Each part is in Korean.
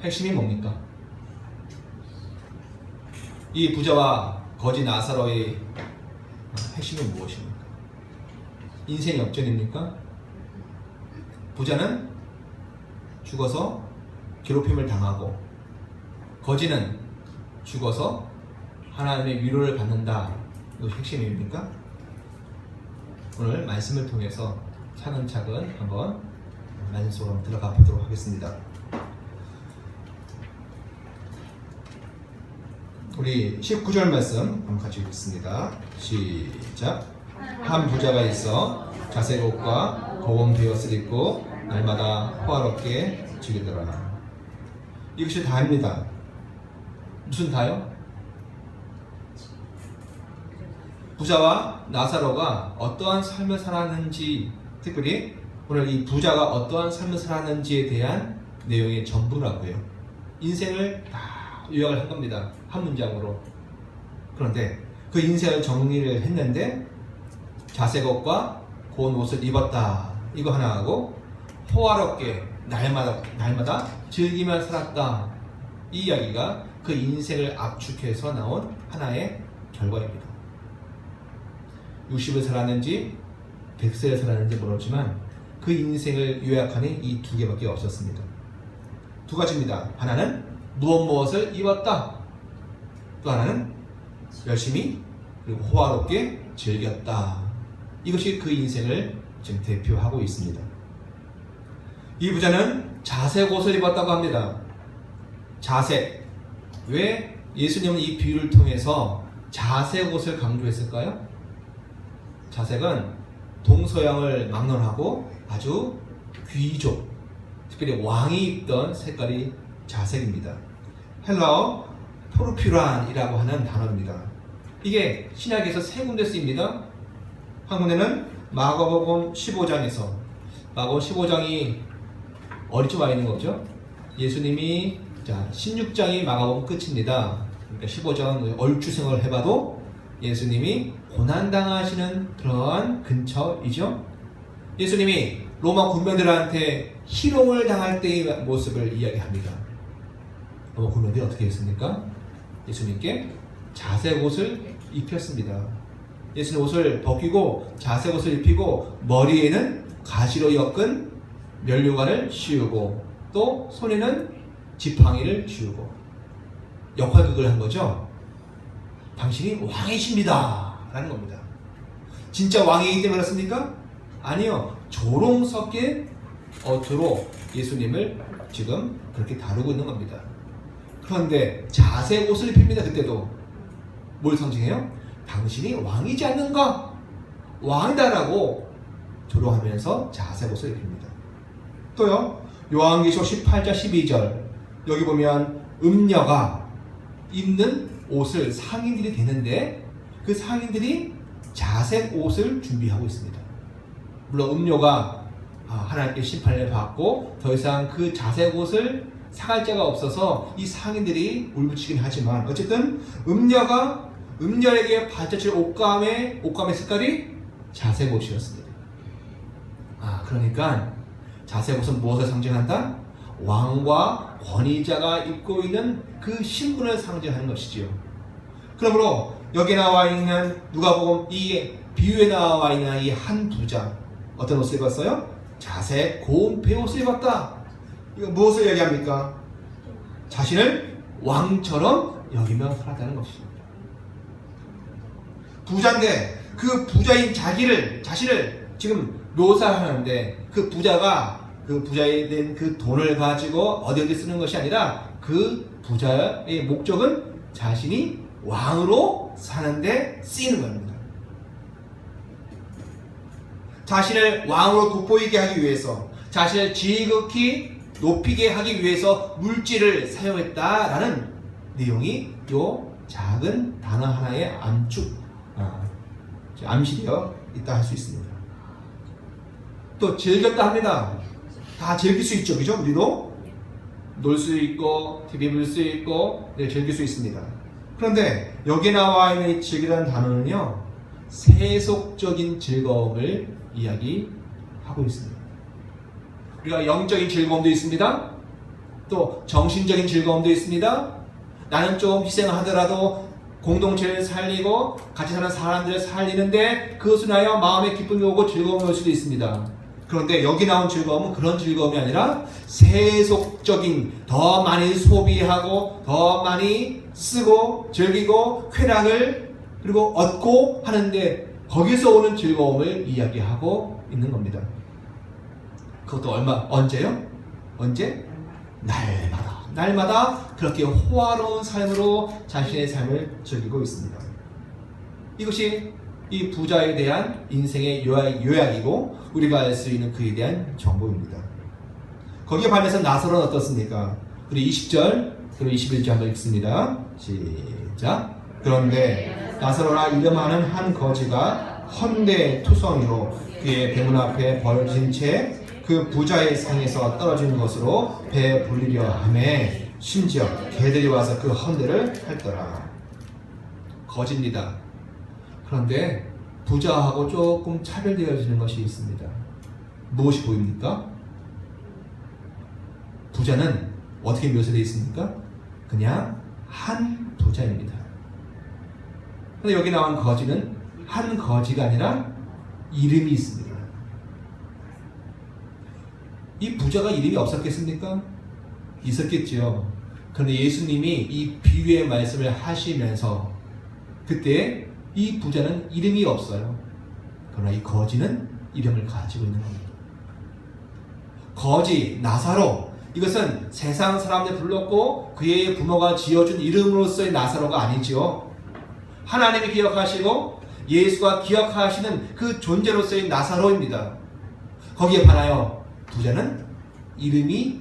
핵심이 뭡니까? 이 부자와 거지 나사로의 핵심이 무엇입니까? 인생 역전입니까? 부자는 죽어서 괴롭힘을 당하고 거지는 죽어서 하나님의 위로를 받는다. 이것이 핵심입니까? 오늘 말씀을 통해서 차근차근 한번 말씀 속으로 들어가 보도록 하겠습니다. 우리 19절 말씀 한번 같이 읽겠습니다. 시작. 한 부자가 있어 자색 옷과 고운 베옷을 입고 날마다 호화롭게 즐기더라. 이것이 다입니다. 무슨 다요? 부자와 나사로가 어떠한 삶을 살았는지, 특별히 오늘 이 부자가 어떠한 삶을 살았는지에 대한 내용의 전부라고요. 인생을 다 요약을 한 겁니다. 한 문장으로. 그런데 그 인생을 정리를 했는데 자색 옷과 고운 옷을 입었다. 이거 하나 하고 호화롭게 날마다 즐기며 살았다. 이 이야기가 그 인생을 압축해서 나온 하나의 결과입니다. 60을 살았는지 100세를 살았는지 모르지만 그 인생을 요약하는 이 두 개밖에 없었습니다. 두 가지입니다. 하나는 무엇을 입었다. 또 하나는 열심히 그리고 호화롭게 즐겼다. 이것이 그 인생을 지금 대표하고 있습니다. 이 부자는 자색 옷을 입었다고 합니다. 자색. 왜 예수님은 이 비유를 통해서 자색 옷을 강조했을까요? 자색은 동서양을 막론하고 아주 귀족, 특별히 왕이 입던 색깔이 자색입니다. 헬라어 포르퓨란이라고 하는 단어입니다. 이게 신약에서 세 군데 쓰입니다. 한 군데는 마가복음 15장에서, 마가복음 15장이 어디쯤 와 있는 거죠? 예수님이 16장이 마가복음 끝입니다. 그러니까 15장 얼추 생각을 해봐도 예수님이 고난당하시는 그러한 근처이죠. 예수님이 로마 군병들한테 희롱을 당할 때의 모습을 이야기합니다. 로마 군병들이 어떻게 했습니까? 예수님께 자색 옷을 입혔습니다. 예수님 옷을 벗기고 자색 옷을 입히고 머리에는 가시로 엮은 면류관을 씌우고 또 손에는 지팡이를 쥐우고 역할극을 한 거죠. 당신이 왕이십니다 라는 겁니다. 진짜 왕이기 때문에 그렇습니까? 아니요. 조롱 섞인 어투로 예수님을 지금 그렇게 다루고 있는 겁니다. 그런데 자색 옷을 입힙니다. 그때도 뭘 상징해요? 당신이 왕이지 않는가? 왕이다라고 조롱하면서 자색 옷을 입힙니다. 또요, 요한계시록 18장 12절 여기 보면 음녀가 입는 옷을 상인들이 되는데 그 상인들이 자색 옷을 준비하고 있습니다. 물론 음녀가 하나님께 심판을 받고 더 이상 그 자색 옷을 사갈 자가 없어서 이 상인들이 울부짖긴 하지만 어쨌든 음녀에게 받쳐질 옷감의 색깔이 자색 옷이었습니다. 그러니까 자색 옷은 무엇을 상징한다? 왕과 권위자가 입고 있는 그 신분을 상징하는 것이지요. 그러므로 여기 나와 있는 누가복음 이 비유에 나와 있는 이 한 부자 어떤 옷을 입었어요? 자색 고운 베옷을 입었다. 이거 무엇을 얘기합니까? 자신을 왕처럼 여기며 살았다는 것입니다. 부자인데 그 부자인 자신을 지금 묘사하는데 그 부자가 그 부자에 대한 그 돈을 가지고 어디 쓰는 것이 아니라 그 부자의 목적은 자신이 왕으로 사는데 쓰이는 겁니다. 자신을 왕으로 돋보이게 하기 위해서, 자신을 지극히 높이게 하기 위해서 물질을 사용했다라는 내용이 요 작은 단어 하나에 암시되어 있다 할 수 있습니다. 또 즐겼다 합니다. 다 즐길 수 있죠, 그죠? 우리도 놀 수 있고 TV 볼 수 있고 즐길 수 있습니다. 그런데 여기 나와 있는 즐기라는 단어는요, 세속적인 즐거움을 이야기하고 있습니다. 우리가 영적인 즐거움도 있습니다. 또 정신적인 즐거움도 있습니다. 나는 좀 희생하더라도 공동체를 살리고 같이 사는 사람들을 살리는데 그것을 인하여 마음의 기쁨이 오고 즐거움이 올 수도 있습니다. 그런데 여기 나온 즐거움은 그런 즐거움이 아니라 세속적인, 더 많이 소비하고 더 많이 쓰고 즐기고 쾌락을 그리고 얻고 하는데 거기서 오는 즐거움을 이야기하고 있는 겁니다. 그것도 언제요? 언제? 날마다 그렇게 호화로운 삶으로 자신의 삶을 즐기고 있습니다. 이것이 이 부자에 대한 인생의 요약이고 우리가 알 수 있는 그에 대한 정보입니다. 거기에 반해서 나사로는 어떻습니까? 우리 20절 그리고 21절 한번 읽습니다. 시작. 그런데 나사로라 이름하는 한 거지가 헌데 투성이로 그의 대문 앞에 벌어진 채 그 부자의 상에서 떨어진 것으로 배 불리려 하매 심지어 개들이 와서 그 헌데를 핥더라. 거지입니다. 그런데 부자하고 조금 차별되어지는 것이 있습니다. 무엇이 보입니까? 부자는 어떻게 묘사되어 있습니까? 그냥 한 부자입니다. 근데 여기 나온 거지는 한 거지가 아니라 이름이 있습니다. 이 부자가 이름이 없었겠습니까? 있었겠지요. 그런데 예수님이 이 비유의 말씀을 하시면서 그때 이 부자는 이름이 없어요. 그러나 이 거지는 이름을 가지고 있는 겁니다. 거지, 나사로, 이것은 세상 사람들 불렀고 그의 부모가 지어준 이름으로서의 나사로가 아니지요. 하나님이 기억하시고 예수가 기억하시는 그 존재로서의 나사로입니다. 거기에 반하여 부자는 이름이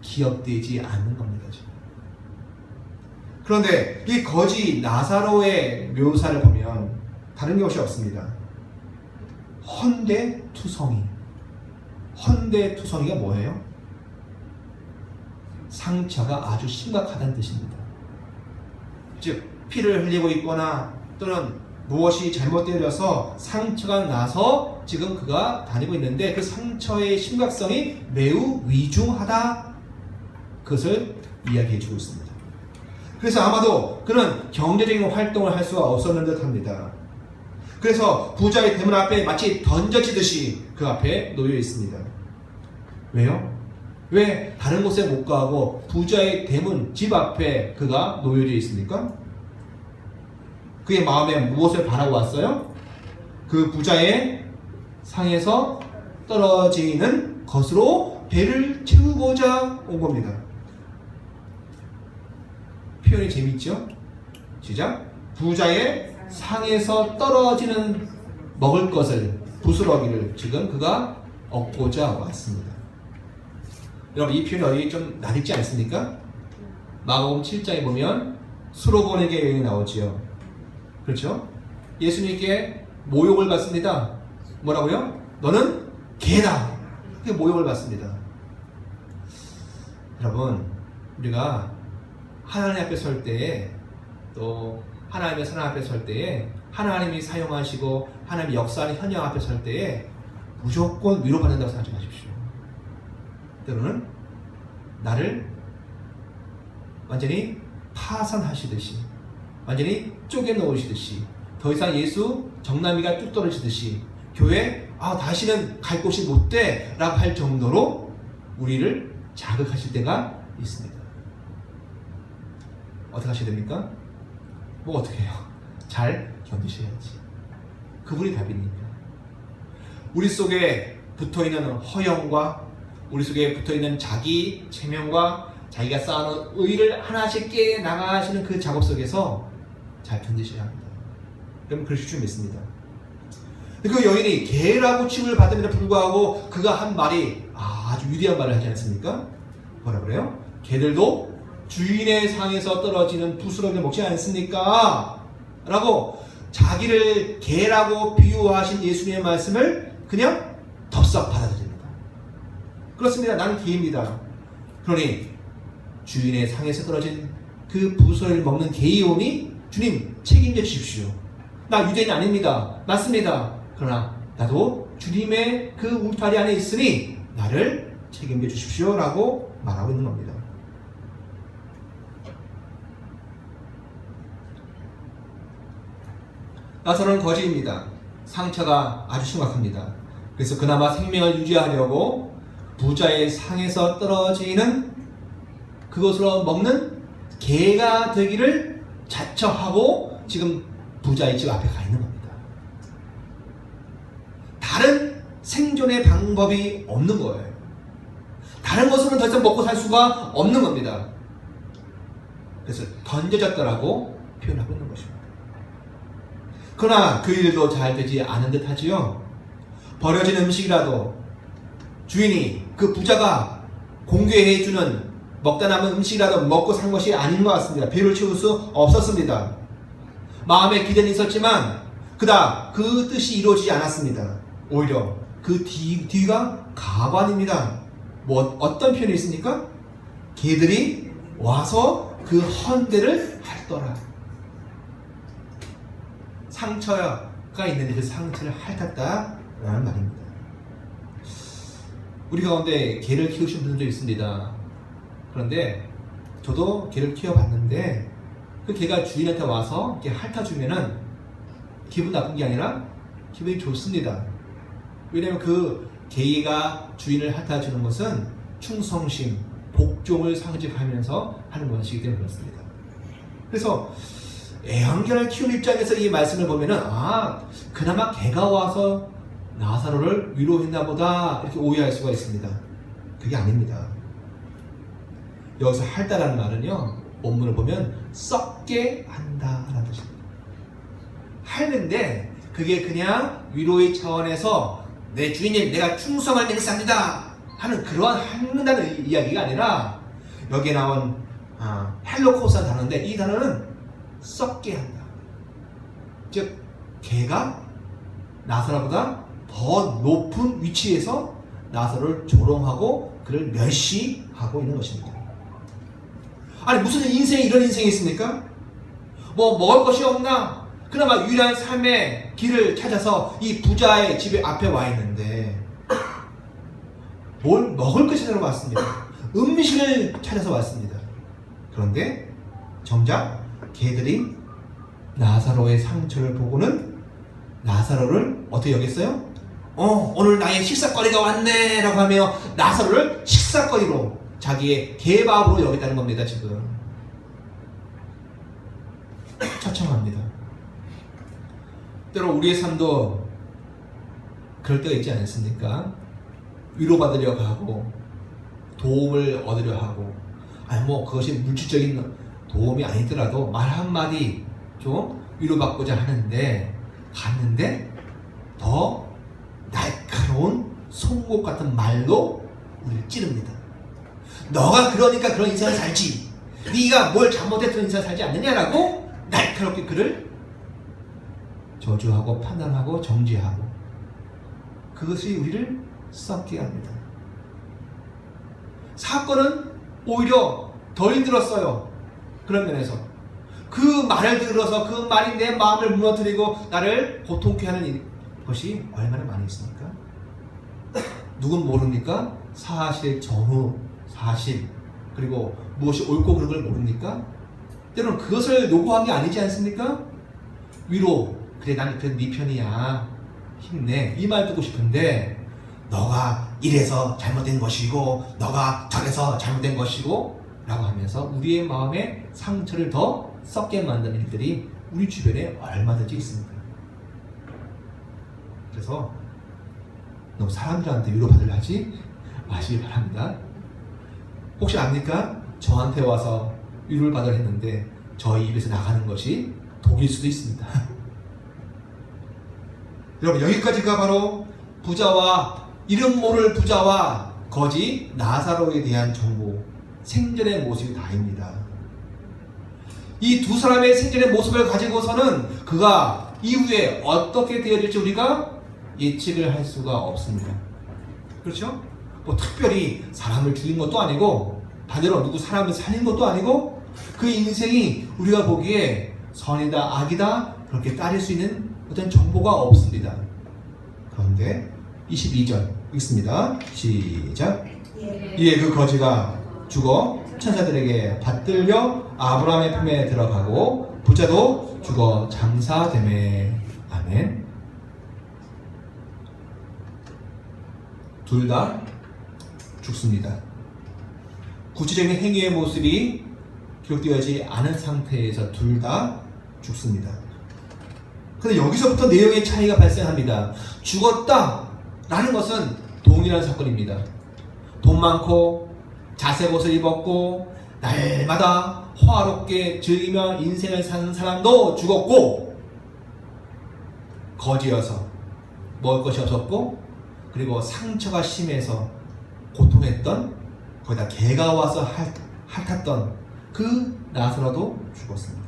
기억되지 않는 겁니다. 그런데 이 거지 나사로의 묘사를 보면 다른 것이 없습니다. 헌데투성이. 헌데투성이가 뭐예요? 상처가 아주 심각하다는 뜻입니다. 즉 피를 흘리고 있거나 또는 무엇이 잘못되어서 상처가 나서 지금 그가 다니고 있는데 그 상처의 심각성이 매우 위중하다. 그것을 이야기해주고 있습니다. 그래서 아마도 그는 경제적인 활동을 할 수가 없었는 듯 합니다. 그래서 부자의 대문 앞에 마치 던져지듯이 그 앞에 놓여 있습니다. 왜요? 왜 다른 곳에 못 가고 부자의 대문 집 앞에 그가 놓여져 있습니까? 그의 마음에 무엇을 바라고 왔어요? 그 부자의 상에서 떨어지는 것으로 배를 채우고자 온 겁니다. 표현이 재밌죠? 시작. 부자의 상에서 떨어지는 먹을 것을, 부스러기를 지금 그가 얻고자 왔습니다. 여러분 이 표현이 어디 좀 낯익지 않습니까? 마가복음 7장에 보면 수로보내게 여인이 나오지요. 그렇죠? 예수님께 모욕을 받습니다. 뭐라고요? 너는 개다. 그게 모욕을 받습니다. 여러분 우리가 하나님 앞에 설 때에 또 하나님의 선한 앞에 설 때에 하나님이 사용하시고 하나님이 역사하는 현장 앞에 설 때에 무조건 위로받는다고 생각하지 마십시오. 때로는 나를 완전히 파산하시듯이 완전히 쪼개 놓으시듯이 더 이상 예수 정남이가 뚝 떨어지듯이 교회 다시는 갈 곳이 못 돼 라고 할 정도로 우리를 자극하실 때가 있습니다. 어떻게 하셔야 됩니까? 뭐 어떻게 해요? 잘 견디셔야지. 그분이 답이니까. 우리 속에 붙어있는 허영과 우리 속에 붙어있는 자기 체면과 자기가 쌓아놓은 의를 하나씩 깨나가시는 그 작업 속에서 잘 견디셔야 합니다. 여러분 그러실 줄 믿습니다. 그 여인이 개라고 취급을 받음에도 불구하고 그가 한 말이 아주 위대한 말을 하지 않습니까? 뭐라 그래요? 개들도 주인의 상에서 떨어지는 부스러기를 먹지 않습니까? 라고 자기를 개라고 비유하신 예수님의 말씀을 그냥 덥석 받아들입니다. 그렇습니다. 나는 개입니다. 그러니 주인의 상에서 떨어진 그 부스러기를 먹는 개이오니 주님 책임져 주십시오. 나 유대인 아닙니다. 맞습니다. 그러나 나도 주님의 그 울타리 안에 있으니 나를 책임져 주십시오 라고 말하고 있는 겁니다. 나사로는 거지입니다. 상처가 아주 심각합니다. 그래서 그나마 생명을 유지하려고 부자의 상에서 떨어지는 그것으로 먹는 개가 되기를 자처하고 지금 부자의 집 앞에 가 있는 겁니다. 다른 생존의 방법이 없는 거예요. 다른 것으로는 더 이상 먹고 살 수가 없는 겁니다. 그래서 던져졌다라고 표현하고 있는 것입니다. 그러나 그 일도 잘 되지 않은 듯 하지요. 버려진 음식이라도 주인이 그 부자가 공개해주는 먹다 남은 음식이라도 먹고 산 것이 아닌 것 같습니다. 배를 채울 수 없었습니다. 마음에 기대는 있었지만 그닥 그 뜻이 이루어지지 않았습니다. 오히려 그 뒤가 가관입니다. 어떤 표현이 있습니까? 개들이 와서 그 헌대를 핥더라. 상처가 있는데 그 상처를 핥았다라는 말입니다. 우리 가운데 개를 키우신 분들도 있습니다. 그런데 저도 개를 키워봤는데 그 개가 주인한테 와서 이렇게 핥아주면은 기분 나쁜 게 아니라 기분이 좋습니다. 왜냐면 그 개가 주인을 핥아주는 것은 충성심, 복종을 상징하면서 하는 것이기 때문에 그렇습니다. 그래서 애완견을 키우는 입장에서 이 말씀을 보면은 그나마 개가 와서 나사로를 위로했나 보다 이렇게 오해할 수가 있습니다. 그게 아닙니다. 여기서 핥다라는 말은요, 본문을 보면 썩게 한다라는 뜻입니다. 핥는데 그게 그냥 위로의 차원에서 내 주인님 내가 충성을 맹세합니다 하는 그러한 핥는다는 이야기가 아니라 여기에 나온 헬로코스라는 단어인데 이 단어는 썩게 한다. 즉 개가 나사로보다 더 높은 위치에서 나사로를 조롱하고 그를 멸시하고 있는 것입니다. 아니 무슨 인생에 이런 인생이 있습니까? 뭐 먹을 것이 없나? 그나마 유일한 삶의 길을 찾아서 이 부자의 집에 앞에 와 있는데 뭘 먹을 것을 찾아서 왔습니다. 음식을 찾아서 왔습니다. 그런데 정작 개들이 나사로의 상처를 보고는 나사로를 어떻게 여겼어요? 오늘 나의 식사거리가 왔네 라고 하며 나사로를 식사거리로 자기의 개밥으로 여겼다는 겁니다. 지금 처참합니다. 때로 우리의 삶도 그럴 때가 있지 않습니까? 위로받으려 하고 도움을 얻으려 하고 그것이 물질적인 도움이 아니더라도 말 한마디 좀 위로받고자 하는데 갔는데 더 날카로운 송곳 같은 말로 우리를 찌릅니다. 너가 그러니까 그런 인생을 살지, 네가 뭘 잘못해서 인생을 살지 않느냐라고 날카롭게 그를 저주하고 판단하고 정죄하고 그것이 우리를 썩게 합니다. 사건은 오히려 덜 힘들었어요. 그런 면에서 그 말을 들어서 그 말이 내 마음을 무너뜨리고 나를 고통케 하는 것이 얼마나 많이 있습니까? 누군 모릅니까? 사실의 전후 사실 그리고 무엇이 옳고 그른 걸 모릅니까? 때로는 그것을 요구한 게 아니지 않습니까? 위로, 그래 나는 네 편이야, 힘내, 이 말 듣고 싶은데 너가 이래서 잘못된 것이고 너가 저래서 잘못된 것이고 라고 하면서 우리의 마음에 상처를 더 썩게 만드는 일들이 우리 주변에 얼마든지 있습니다. 그래서 너무 사람들한테 위로받으려 하지 마시기 바랍니다. 혹시 압니까? 저한테 와서 위로를 받으려 했는데 저희 입에서 나가는 것이 독일 수도 있습니다. 여러분, 여기까지가 바로 부자와 이름 모를 부자와 거지 나사로에 대한 정보, 생전의 모습이 다입니다. 이 두 사람의 생전의 모습을 가지고서는 그가 이후에 어떻게 되어질지 우리가 예측을 할 수가 없습니다. 그렇죠? 뭐 특별히 사람을 죽인 것도 아니고 반대로 누구 사람을 살린 것도 아니고 그 인생이 우리가 보기에 선이다 악이다 그렇게 따질 수 있는 어떤 정보가 없습니다. 그런데 22절 읽습니다. 시작. 이에 그 거지가 죽어 천사들에게 받들려 아브라함의 품에 들어가고 부자도 죽어 장사되매. 아멘. 둘 다 죽습니다. 구체적인 행위의 모습이 기록되어지지 않은 상태에서 둘 다 죽습니다. 그런데 여기서부터 내용의 차이가 발생합니다. 죽었다 라는 것은 동일한 사건입니다. 돈 많고 자색 옷을 입었고 날마다 화롭게 즐기며 인생을 사는 사람도 죽었고, 거지여서 먹을 것이 없었고 그리고 상처가 심해서 고통했던, 거기다 개가 와서 핥았던 그 나사로도 죽었습니다.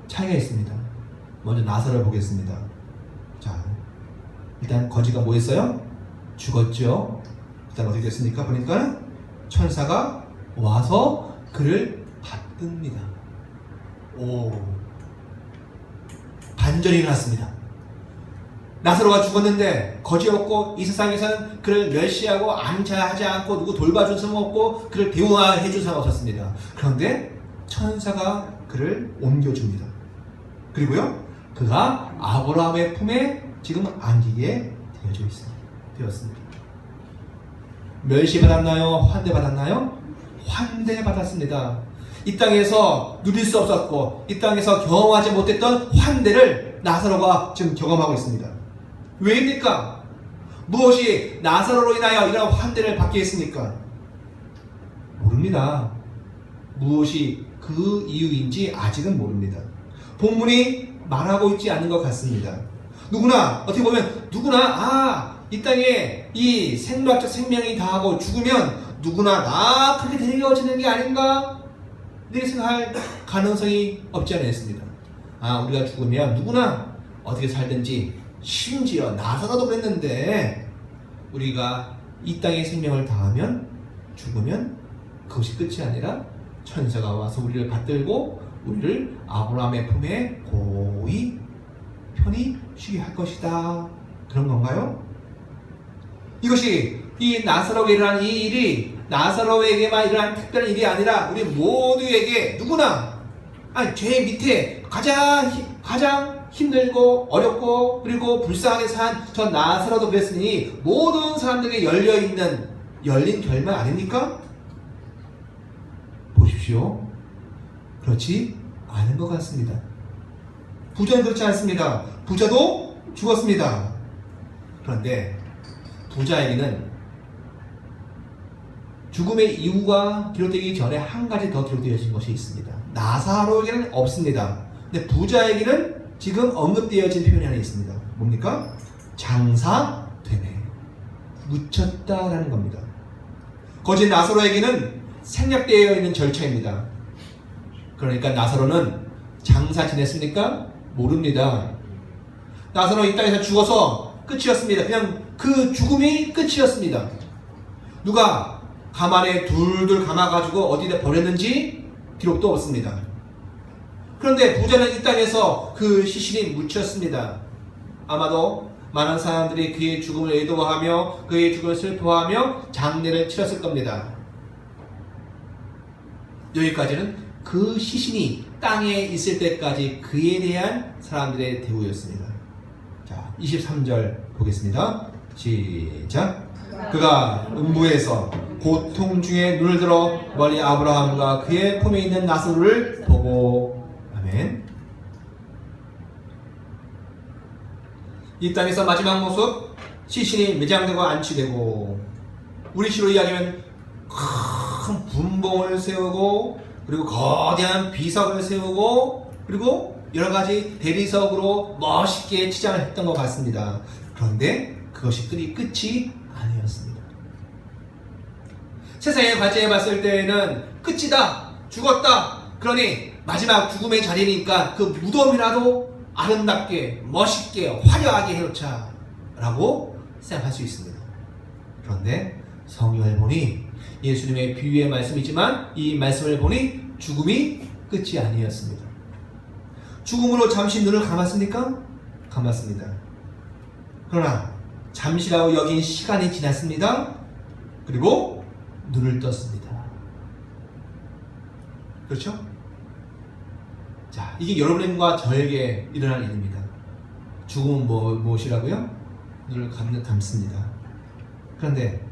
차이가 있습니다. 먼저 나사로를 보겠습니다. 자, 일단 거지가 뭐 했어요? 죽었죠. 일단 어떻게 됐습니까? 보니까 천사가 와서 그를 받듭니다. 오, 반전이 일어났습니다. 나사로가 죽었는데 거지였고 이 세상에서는 그를 멸시하고 암살하지 않고 누구 돌봐준 사람 없고 그를 대우해준 사람 없었습니다. 그런데 천사가 그를 옮겨줍니다. 그리고요, 그가 아브라함의 품에 지금 안기게 되었습니다. 멸시받았나요? 환대받았나요? 환대받았습니다. 이 땅에서 누릴 수 없었고 이 땅에서 경험하지 못했던 환대를 나사로가 지금 경험하고 있습니다. 왜입니까? 무엇이 나사로로 인하여 이런 환대를 받게 했습니까? 모릅니다. 무엇이 그 이유인지 아직은 모릅니다. 본문이 말하고 있지 않은 것 같습니다. 누구나, 어떻게 보면 누구나 이 땅에 이 생물학적 생명이 다하고 죽으면 누구나 다 그렇게 되어지는 게 아닌가 이렇게 생각할 가능성이 없지 않아 있습니다. 우리가 죽으면 누구나 어떻게 살든지, 심지어 나사로도 그랬는데 우리가 이 땅의 생명을 다하면 죽으면 그것이 끝이 아니라 천사가 와서 우리를 받들고 우리를 아브라함의 품에 고이 편히 쉬게 할 것이다. 그런 건가요? 이것이 이 나사로에게 일어난 이 일이 나사로에게만 일어난 특별한 일이 아니라 우리 모두에게, 누구나 죄 밑에 가장 힘들고 어렵고 그리고 불쌍하게 산 저 나사로도 그랬으니 모든 사람들에게 열린 결말 아닙니까? 보십시오. 그렇지 않은 것 같습니다. 부자는 그렇지 않습니다. 부자도 죽었습니다. 그런데 부자에게는 죽음의 이유가 기록되기 전에 한 가지 더 기록되어진 것이 있습니다. 나사로에게는 없습니다. 근데 부자에게는 지금 언급되어진 표현이 하나 있습니다. 뭡니까? 장사되네. 묻혔다라는 겁니다. 거짓 나사로에게는 생략되어 있는 절차입니다. 그러니까 나사로는 장사 지냈습니까? 모릅니다. 나사로 이 땅에서 죽어서 끝이었습니다. 그냥 그 죽음이 끝이었습니다. 누가 가만에 둘둘 감아가지고 어디다 버렸는지 기록도 없습니다. 그런데 부자는 이 땅에서 그 시신이 묻혔습니다. 아마도 많은 사람들이 그의 죽음을 애도하며 그의 죽음을 슬퍼하며 장례를 치렀을 겁니다. 여기까지는 그 시신이 땅에 있을 때까지 그에 대한 사람들의 대우였습니다. 자, 23절 보겠습니다. 시작. 그가 음부에서 고통 중에 눈을 들어 멀리 아브라함과 그의 품에 있는 나사로를 보고. 아멘. 이 땅에서 마지막 모습, 시신이 매장되고 안치되고, 우리 시로 이야기하면 큰 분봉을 세우고 그리고 거대한 비석을 세우고 그리고 여러가지 대리석으로 멋있게 치장을 했던 것 같습니다. 그런데 그것이 끝이 아니었습니다. 세상에 발전해 봤을 때에는 끝이다, 죽었다, 그러니 마지막 죽음의 자리니까 그 무덤이라도 아름답게 멋있게 화려하게 해놓자 라고 생각할 수 있습니다. 그런데 성경을 보니 예수님의 비유의 말씀이지만 이 말씀을 보니 죽음이 끝이 아니었습니다. 죽음으로 잠시 눈을 감았습니까? 감았습니다. 그러나 잠시라고 여긴 시간이 지났습니다. 그리고 눈을 떴습니다. 그렇죠? 자, 이게 여러분과 저에게 일어날 일입니다. 죽음은 무엇이라고요? 눈을 감습니다. 그런데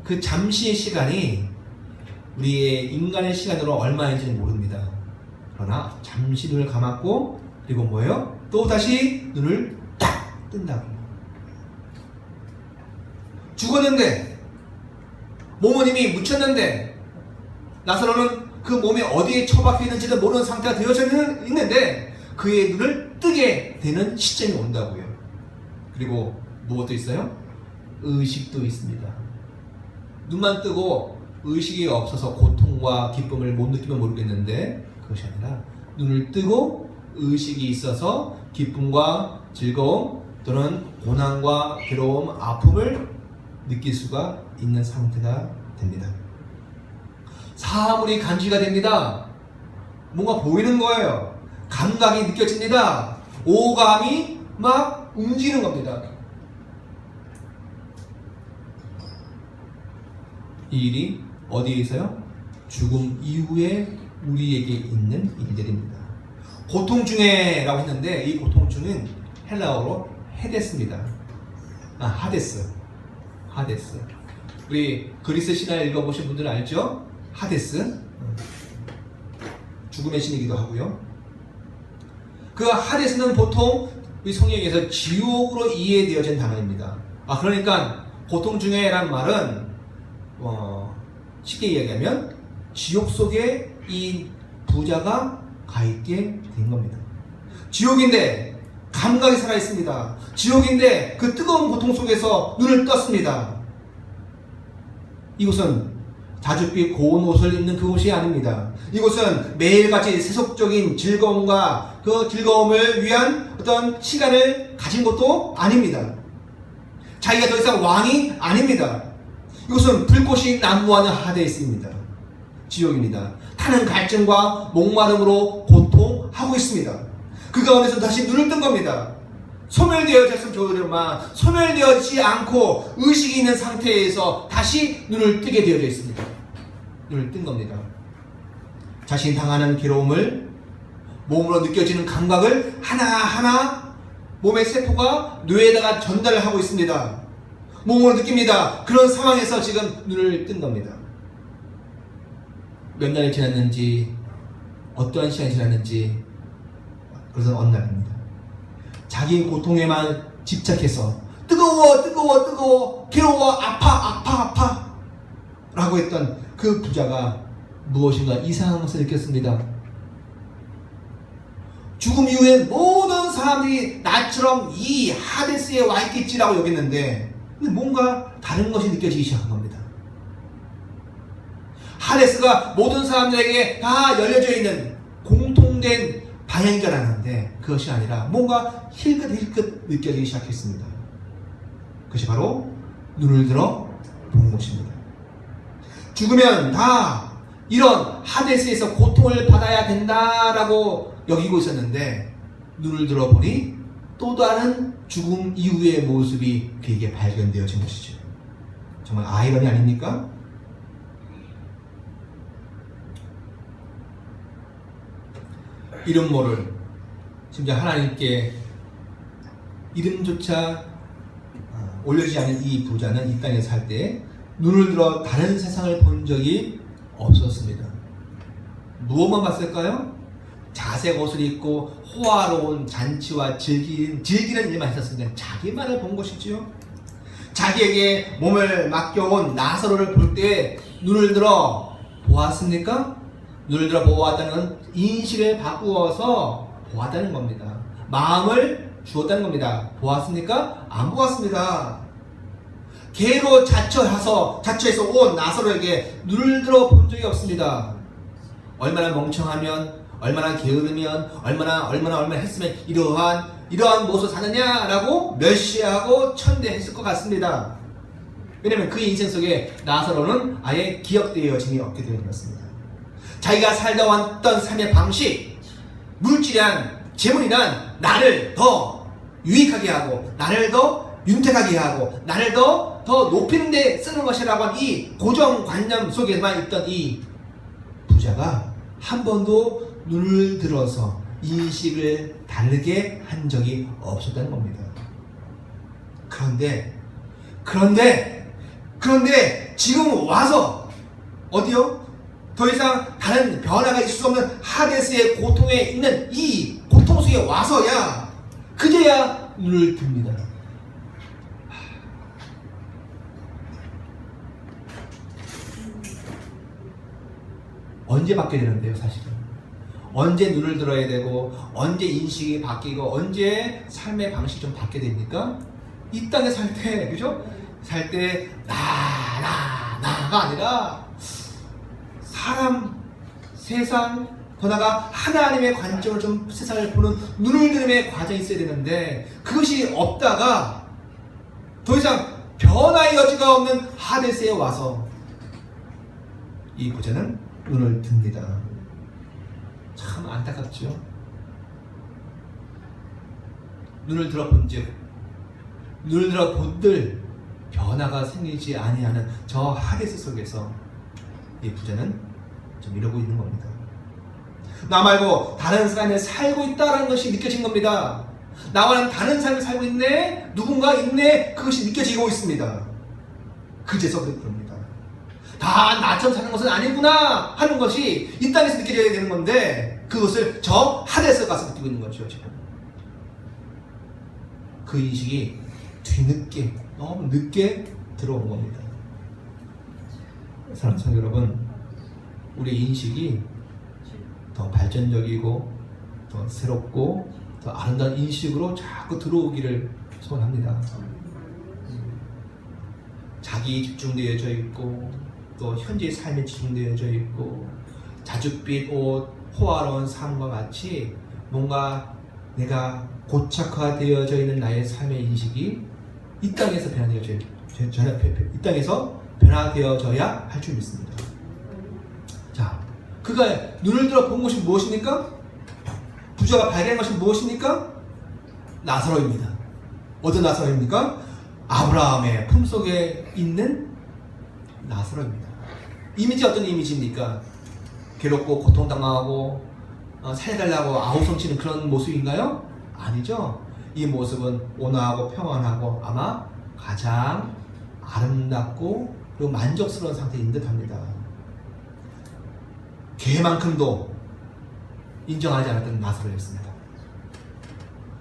그 잠시의 시간이 우리의 인간의 시간으로 얼마인지는 모릅니다. 그러나 잠시 눈을 감았고 그리고 뭐예요? 또 다시 눈을 딱 뜬다고. 죽었는데 몸은 이미 묻혔는데 나사로는 그 몸에 어디에 처박혀 있는지도 모르는 상태가 되어져 있는데 그의 눈을 뜨게 되는 시점이 온다고요. 그리고 무엇도 있어요? 의식도 있습니다. 눈만 뜨고 의식이 없어서 고통과 기쁨을 못 느끼면 모르겠는데 그것이 아니라 눈을 뜨고 의식이 있어서 기쁨과 즐거움 또는 고난과 괴로움, 아픔을 느낄 수가 있는 상태가 됩니다. 사물이 감지가 됩니다. 뭔가 보이는 거예요. 감각이 느껴집니다. 오감이 막 움직이는 겁니다. 이 일이 어디에 있어요? 죽음 이후에 우리에게 있는 일들입니다. 고통 중에 라고 했는데 이 고통 중은 헬라어로 헤데스입니다. 하데스. 우리 그리스 신화를 읽어보신 분들은 알죠? 하데스. 죽음의 신이기도 하고요. 그 하데스는 보통 우리 성경에서 지옥으로 이해되어진 단어입니다. 그러니까 고통 중에라는 말은 쉽게 이야기하면 지옥 속에 이 부자가 가 있게 된 겁니다. 지옥인데 감각이 살아 있습니다. 지옥인데 그 뜨거운 고통 속에서 눈을 떴습니다. 이곳은 다죽빛 고운 옷을 입는 그곳이 아닙니다. 이곳은 매일같이 세속적인 즐거움과 그 즐거움을 위한 어떤 시간을 가진 것도 아닙니다. 자기가 더 이상 왕이 아닙니다. 이곳은 불꽃이 난무하는 하데스입니다. 지옥입니다. 타는 갈증과 목마름으로 고통하고 있습니다. 그 가운데서 다시 눈을 뜬 겁니다. 소멸되어졌으면 좋으려만 소멸되어지지 않고 의식이 있는 상태에서 다시 눈을 뜨게 되어져 있습니다. 눈을 뜬 겁니다. 자신이 당하는 괴로움을 몸으로 느껴지는 감각을 하나하나 몸의 세포가 뇌에다가 전달을 하고 있습니다. 몸으로 느낍니다. 그런 상황에서 지금 눈을 뜬 겁니다. 몇 날이 지났는지 어떠한 시간이 지났는지 그래서 어느 날입니다. 자기 고통에만 집착해서 뜨거워 괴로워 아파 라고 했던 그 부자가 무엇인가 이상한 것을 느꼈습니다. 죽음 이후에 모든 사람들이 나처럼 이 하데스에 와 있겠지라고 여겼는데 뭔가 다른 것이 느껴지기 시작한 겁니다. 하데스가 모든 사람들에게 다 열려져 있는 공통된 방향인 줄 알았는데 그것이 아니라 뭔가 힐끗힐끗 느껴지기 시작했습니다. 그것이 바로 눈을 들어 본 것입니다. 죽으면 다 이런 하데스에서 고통을 받아야 된다라고 여기고 있었는데 눈을 들어보니 또 다른 죽음 이후의 모습이 그에게 발견되어진 것이죠. 정말 아이러니 아닙니까? 이름 모를 심지어 하나님께 이름조차 올려지지 않은 이 부자는 이 땅에 살 때 눈을 들어 다른 세상을 본 적이 없었습니다. 무엇만 봤을까요? 자색 옷을 입고 호화로운 잔치와 즐기는 일만 했었습니다. 자기만을 본 것이지요. 자기에게 몸을 맡겨온 나사로를 볼 때 눈을 들어 보았습니까? 눈을 들어 보았다는 인식을 바꾸어서 보았다는 겁니다. 마음을 주었다는 겁니다. 보았습니까? 안 보았습니다. 개로 자처해서 온 나사로에게 눈을 들어 본 적이 없습니다. 얼마나 멍청하면, 얼마나 게으르면, 얼마나 했으면 이러한 모습을 사느냐라고 멸시하고 천대했을 것 같습니다. 왜냐하면 그의 인생 속에 나사로는 아예 기억되어짐이 없게 되어 있습니다. 자기가 살다 왔던 삶의 방식, 물질이란 재물이란 나를 더 유익하게 하고 나를 더 윤택하게 하고 나를 더 더 높이는 데 쓰는 것이라고 하는 이 고정관념 속에만 있던 이 부자가 한 번도 눈을 들어서 인식을 다르게 한 적이 없었다는 겁니다. 그런데 지금 와서 어디요? 더 이상 다른 변화가 있을 수 없는 하데스의 고통에 있는 이 고통 속에 와서야 그제야 눈을 듭니다. 언제 받게 되는데요, 사실은? 언제 눈을 들어야 되고, 언제 인식이 바뀌고, 언제 삶의 방식이 좀 바뀌게 됩니까? 이 땅에 살 때, 그죠? 살 때, 나가 아니라, 사람, 세상, 보다가 하나님의 관점을 좀 세상을 보는 눈을 들음의 과정이 있어야 되는데, 그것이 없다가, 더 이상 변화의 여지가 없는 하데스에 와서, 이 부자는 눈을 듭니다. 참 안타깝죠. 눈을 들어본즉, 눈을 들어본들 변화가 생기지 아니하는 저 하데스 속에서 이 부자는 좀 이러고 있는 겁니다. 나 말고 다른 사람이 살고 있다는 것이 느껴진 겁니다. 나와는 다른 삶을 살고 있네, 누군가 있네, 그것이 느껴지고 있습니다. 그제서 그럽니다. 다 나처럼 사는 것은 아니구나 하는 것이 이 땅에서 느껴져야 되는 건데, 그것을 저 하데스 가서 느끼고 있는 거죠. 지금 그 인식이 뒤늦게, 너무 늦게 들어온 겁니다. 사랑하는 성도 여러분, 우리 인식이 더 발전적이고 더 새롭고 더 아름다운 인식으로 자꾸 들어오기를 소원합니다. 자기 집중되어져 있고, 또 현재의 삶에 집중되어져 있고, 자줏빛 옷, 호화로운 삶과 같이 뭔가 내가 고착화되어져 있는 나의 삶의 인식이 이 땅에서 변화되어져야 할 줄 믿습니다. 자, 그가 눈을 들어 본 것이 무엇입니까? 부자가 발견한 것이 무엇입니까? 나사로입니다. 어떤 나사로입니까? 아브라함의 품속에 있는 나사로입니다. 이미지 어떤 이미지입니까? 괴롭고 고통당하고 살려달라고 아우성치는 그런 모습인가요? 아니죠. 이 모습은 온화하고 평안하고 아마 가장 아름답고 그리고 만족스러운 상태인 듯합니다. 개만큼도 인정하지 않았던 나사로였습니다.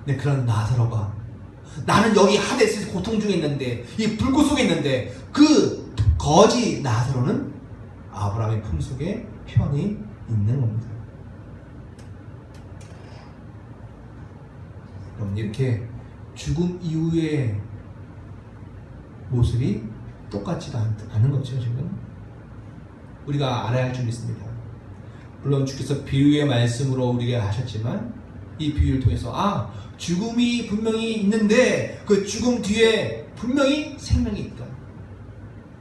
근데 그런 나사로가, 나는 여기 하데스에서 고통 중에 있는데, 이 불꽃 속에 있는데, 그 거지 나사로는 아브라함의 품속에 편히 있는 겁니다. 그럼 이렇게 죽음 이후의 모습이 똑같지 않은 거죠. 지금 우리가 알아야 할 줄 믿습니다. 물론 주께서 비유의 말씀으로 우리에게 하셨지만, 이 비유를 통해서 죽음이 분명히 있는데 그 죽음 뒤에 분명히 생명이 있다.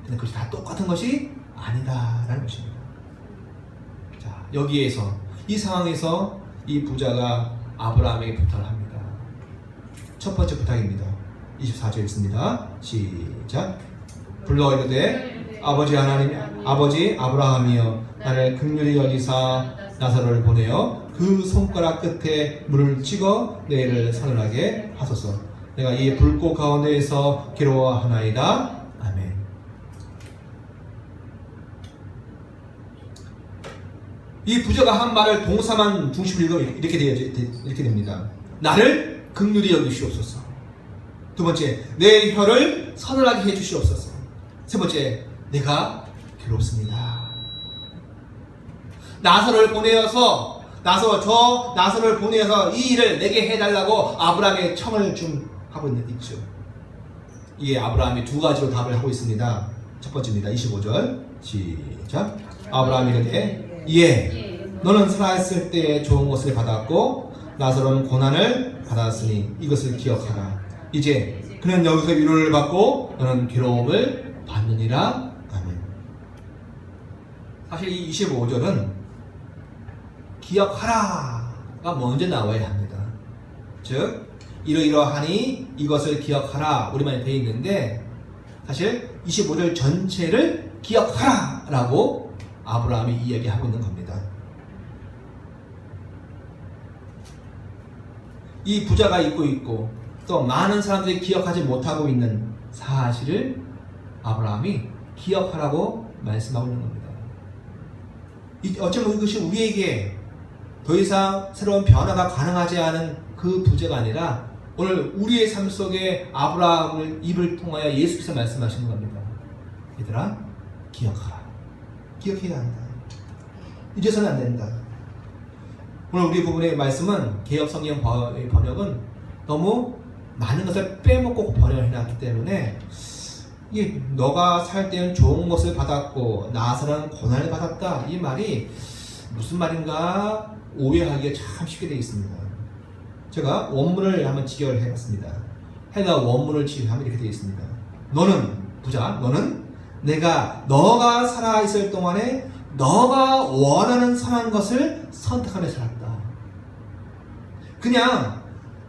근데 그것이 다 똑같은 것이 아니다라는 것입니다. 자, 여기에서 이 상황에서 이 부자가 아브라함에게 부탁을 합니다. 첫 번째 부탁입니다. 24절 읽습니다. 시작. 불러 이르되 아버지 하나님, 아버지 아브라함이여, 나를 긍휼히 여기사 나사로를 보내어 그 손가락 끝에 물을 찍어 내일을 서늘하게 하소서. 내가 이 불꽃 가운데에서 괴로워하나이다. 아멘. 이 부자가 한 말을 동사만 중심으로 읽으면 이렇게 됩니다. 나를 긍휼히 여기시옵소서. 두 번째, 내 혀를 서늘하게 해주시옵소서. 세 번째, 내가 괴롭습니다. 나사로를 보내어서 나사로를 보내어서 이 일을 내게 해달라고 아브라함의 청을 좀 하고 있죠. 이에 아브라함이 두 가지로 답을 하고 있습니다. 첫 번째입니다. 25절 시작. 아브라함이 이르되 예, 너는 살아있을 때에 좋은 것을 받았고 나사로는 고난을 받았으니 이것을 기억하라. 이제 그는 여기서 위로를 받고 너는 괴로움을 받느니라. 아멘. 사실 이 25절은 기억하라가 먼저 나와야 합니다. 즉 이러이러하니 이것을 기억하라 우리말에 되어 있는데, 사실 25절 전체를 기억하라 라고 아브라함이 이야기하고 있는 겁니다. 이 부자가 잊고 있고 또 많은 사람들이 기억하지 못하고 있는 사실을 아브라함이 기억하라고 말씀하고 있는 겁니다. 어쩌면 이것이 우리에게 더 이상 새로운 변화가 가능하지 않은 그 부자가 아니라 오늘 우리의 삶 속에 아브라함을 입을 통하여 예수께서 말씀하시는 겁니다. 얘들아, 기억하라. 기억해야 한다. 잊어서는 안 된다. 오늘 우리 부분의 말씀은 개역성경 번역은 너무 많은 것을 빼먹고 번역을 해놨기 때문에 이게 너가 살 때는 좋은 것을 받았고 나서는 고난을 받았다, 이 말이 무슨 말인가 오해하기가 참 쉽게 되어 있습니다. 제가 원문을 한번 직역을 해봤습니다. 헬라 원문을 직역하면 이렇게 되어 있습니다. 너는 부자, 너는 너가 살아있을 동안에 너가 원하는 선한 것을 선택하며 살았다. 그냥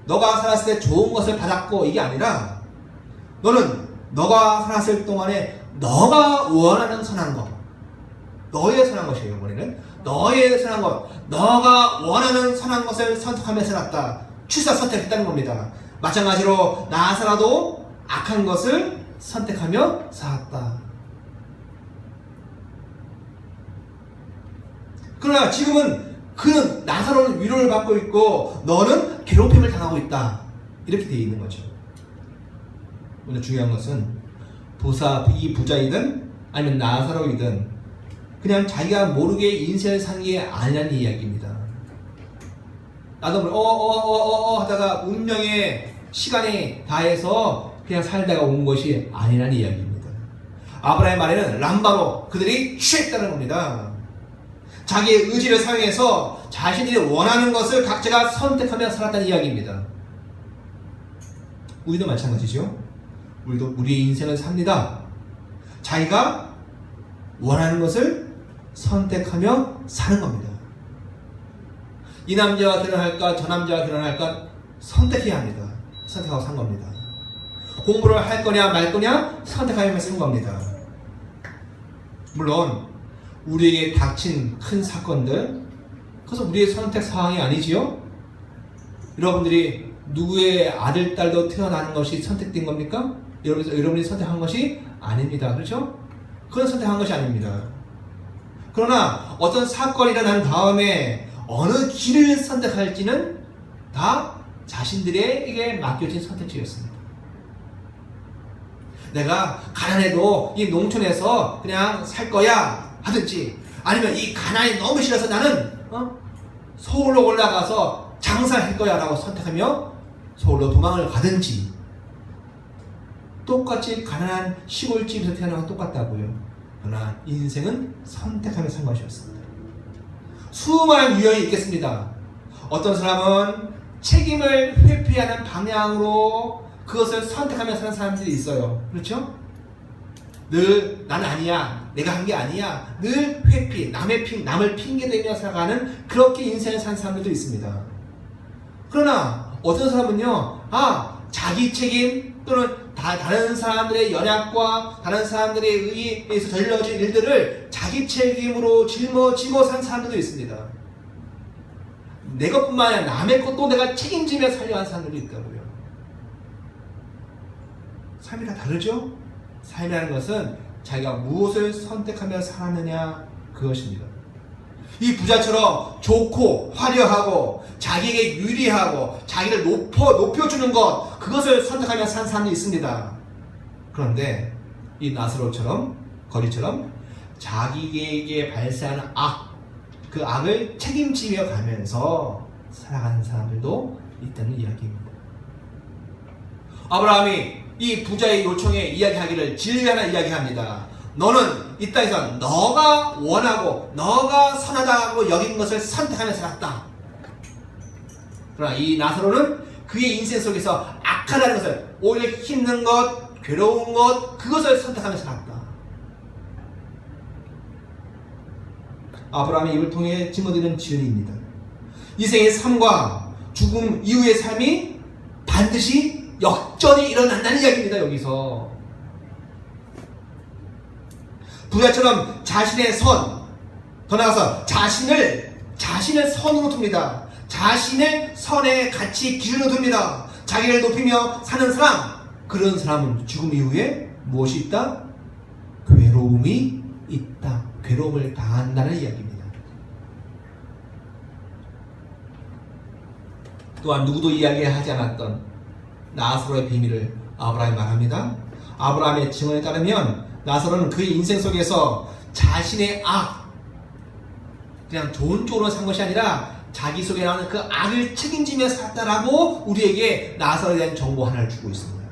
너가 살았을 때 좋은 것을 받았고 이게 아니라 너는 너가 살았을 동안에 너가 원하는 선한 것, 너의 선한 것이에요. 이번에는 너의 선한 것, 너가 원하는 선한 것을 선택하며 살았다. 취사 선택했다는 겁니다. 마찬가지로 나사로도 악한 것을 선택하며 살았다. 그러나 지금은 그는 나사로는 위로를 받고 있고 너는 괴롭힘을 당하고 있다. 이렇게 되어 있는 거죠. 오늘 중요한 것은 이 부자이든 아니면 나사로이든 그냥 자기가 모르게 인생을 사는 게 아니라는 이야기입니다. 나도 하다가 운명의 시간이 다해서 그냥 살다가 온 것이 아니라는 이야기입니다. 아브라함의 말에는 람바로 그들이 취했다는 겁니다. 자기의 의지를 사용해서 자신들이 원하는 것을 각자가 선택하며 살았다는 이야기입니다. 우리도 마찬가지죠. 우리도 우리의 인생을 삽니다. 자기가 원하는 것을 선택하며 사는 겁니다. 이 남자와 결혼할까 저 남자와 결혼할까 선택해야 합니다. 선택하고 산 겁니다. 공부를 할 거냐 말 거냐 선택하며 쓰는 겁니다. 물론 우리에게 닥친 큰 사건들, 그것은 우리의 선택 사항이 아니지요? 여러분들이 누구의 아들, 딸도 태어나는 것이 선택된 겁니까? 여러분이 선택한 것이 아닙니다. 그렇죠? 그건 선택한 것이 아닙니다. 그러나 어떤 사건이 일어난 다음에 어느 길을 선택할지는 다 자신들에게 맡겨진 선택지였습니다. 내가 가난해도 이 농촌에서 그냥 살 거야 하든지, 아니면 이 가난이 너무 싫어서 나는 서울로 올라가서 장사할 거야 라고 선택하며 서울로 도망을 가든지, 똑같이 가난한 시골집에서 태어난 건 똑같다고요. 그러나 인생은 선택하며 산 것이었습니다. 수많은 유형이 있겠습니다. 어떤 사람은 책임을 회피하는 방향으로 그것을 선택하며 사는 사람들이 있어요. 그렇죠? 늘 나는 아니야, 내가 한 게 아니야, 늘 회피, 남을 핑계대며 살아가는 그렇게 인생을 사는 사람들도 있습니다. 그러나 어떤 사람은요, 자기 책임 또는 다른 사람들의 연약과 다른 사람들의 의해서 전려진 일들을 자기 책임으로 짊어지고 사는 사람들도 있습니다. 내 것뿐만 아니라 남의 것도 내가 책임지며 살려 하는 사람들도 있다고요. 삶이 다 다르죠? 삶이라는 것은 자기가 무엇을 선택하며 사느냐, 그것입니다. 이 부자처럼 좋고 화려하고 자기에게 유리하고 자기를 높여주는 것, 그것을 선택하며 사는 사람이 있습니다. 그런데 이 나사로처럼, 거리처럼 자기에게 발생하는 그 악을 책임지며 가면서 살아가는 사람들도 있다는 이야기입니다. 아브라함이 이 부자의 요청에 이야기하기를 진리 하나 이야기합니다. 너는 이 땅에서 너가 원하고 너가 선하다고 여긴 것을 선택하며 살았다. 그러나 이 나사로는 그의 인생 속에서 악하다는 것을, 오히려 힘든 것, 괴로운 것, 그것을 선택하며 살았다. 아브라함의 입을 통해 짊어지는 진리입니다. 이 생의 삶과 죽음 이후의 삶이 반드시 역전이 일어난다는 이야기입니다. 여기서 부자처럼 자신의 선, 더 나아가서 자신을 선으로 둡니다. 자신을 선의 가치 기준으로 둡니다. 자기를 높이며 사는 사람, 그런 사람은 죽음 이후에 무엇이 있다? 괴로움이 있다. 괴로움을 당한다는 이야기입니다. 또한 누구도 이야기하지 않았던 나사로의 비밀을 아브라함이 말합니다. 아브라함의 증언에 따르면 나사로는 그의 인생 속에서 자신의 그냥 좋은 쪽으로 산 것이 아니라 자기 속에 나오는 그 악을 책임지며 살았다라고 우리에게 나사로에 대한 정보 하나를 주고 있습니다.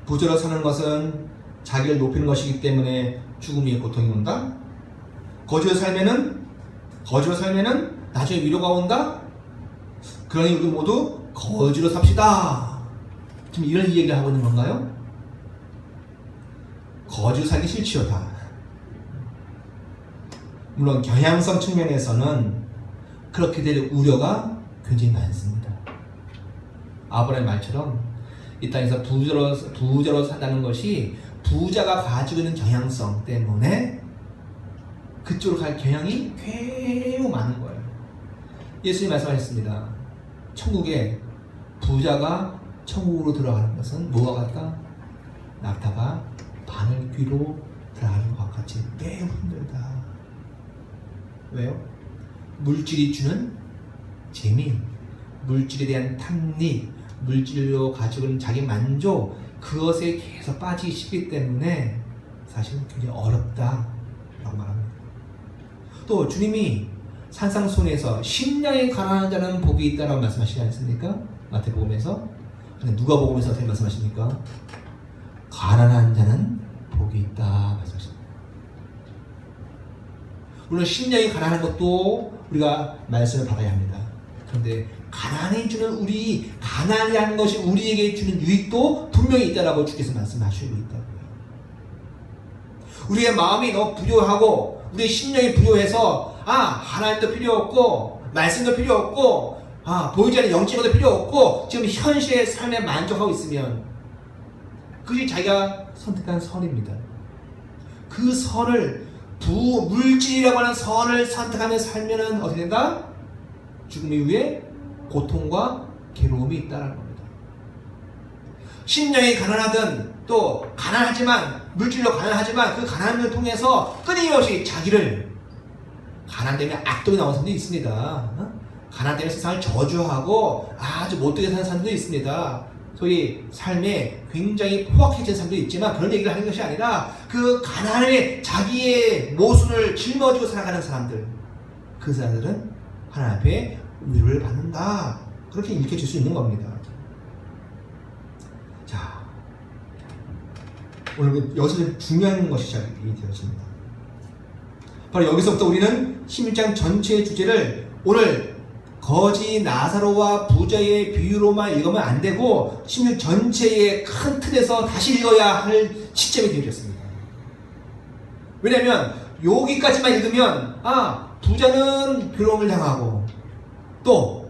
부자로 사는 것은 자기를 높이는 것이기 때문에 죽음의 고통이 온다. 거지로 살면은 나중에 위로가 온다. 그러니 우리 모두 거지로 삽시다. 지금 이런 얘기를 하고 있는 건가요? 거지로 살기 싫지요 다. 물론 경향성 측면에서는 그렇게 될 우려가 굉장히 많습니다. 아브라함의 말처럼 이 땅에서 부자로 산다는 것이 부자가 가지고 있는 경향성 때문에 그쪽으로 갈 경향이 매우 많은 거예요. 예수님이 말씀하셨습니다. 천국에 부자가 천국으로 들어가는 것은 뭐와 같다? 낙타가 바늘 귀로 들어가는 것과 같이 매우 힘들다. 왜요? 물질이 주는 재미, 물질에 대한 탐닉, 물질로 가지고 있는 자기 만족, 그것에 계속 빠지기 쉽기 때문에 사실은 굉장히 어렵다라고 말합니다. 또 주님이 산상수훈에서 심령이 가난한 자는 복이 있다라고 말씀하시지 않습니까? 마태복음에서. 근데 누가복음에서 어떻게 말씀하십니까? 가난한 자는 복이 있다 말씀하십니다. 물론 심령이 가난한 것도 우리가 말씀을 받아야 합니다. 그런데 가난이 주는 가난이라는 것이 우리에게 주는 유익도 분명히 있다라고 주께서 말씀하시고 있다고요. 우리의 마음이 너무 부요하고 우리의 심령이 부요해서 하나님도 필요 없고 말씀도 필요 없고 보이지 않는 영적도 필요 없고 지금 현실의 삶에 만족하고 있으면 그것이 자기가 선택한 선입니다. 그 선을 물질이라고 하는 선을 선택하며 살면은 어떻게 된다? 죽음 이후에 고통과 괴로움이 있다는 겁니다. 심령이 가난하든 또 물질로 가난하지만 그 가난을 통해서 끊임없이 자기를 가난 때문에 악독이 나오는 사람도 있습니다. 가난 때문에 세상을 저주하고 아주 못되게 사는 사람도 있습니다. 소위 삶에 굉장히 포악해진 사람도 있지만 그런 얘기를 하는 것이 아니라 그 가난에 자기의 모순을 짊어지고 살아가는 사람들, 그 사람들은 하나님 앞에 위로를 받는다. 그렇게 읽혀질 수 있는 겁니다. 자, 오늘 여기서 중요한 것이 시작이 되어집니다. 바로 여기서부터 우리는 16장 전체의 주제를 오늘 거지 나사로와 부자의 비유로만 읽으면 안 되고 16 전체의 큰 틀에서 다시 읽어야 할 시점이 되어졌습니다. 왜냐하면 여기까지만 읽으면 부자는 괴로움을 당하고 또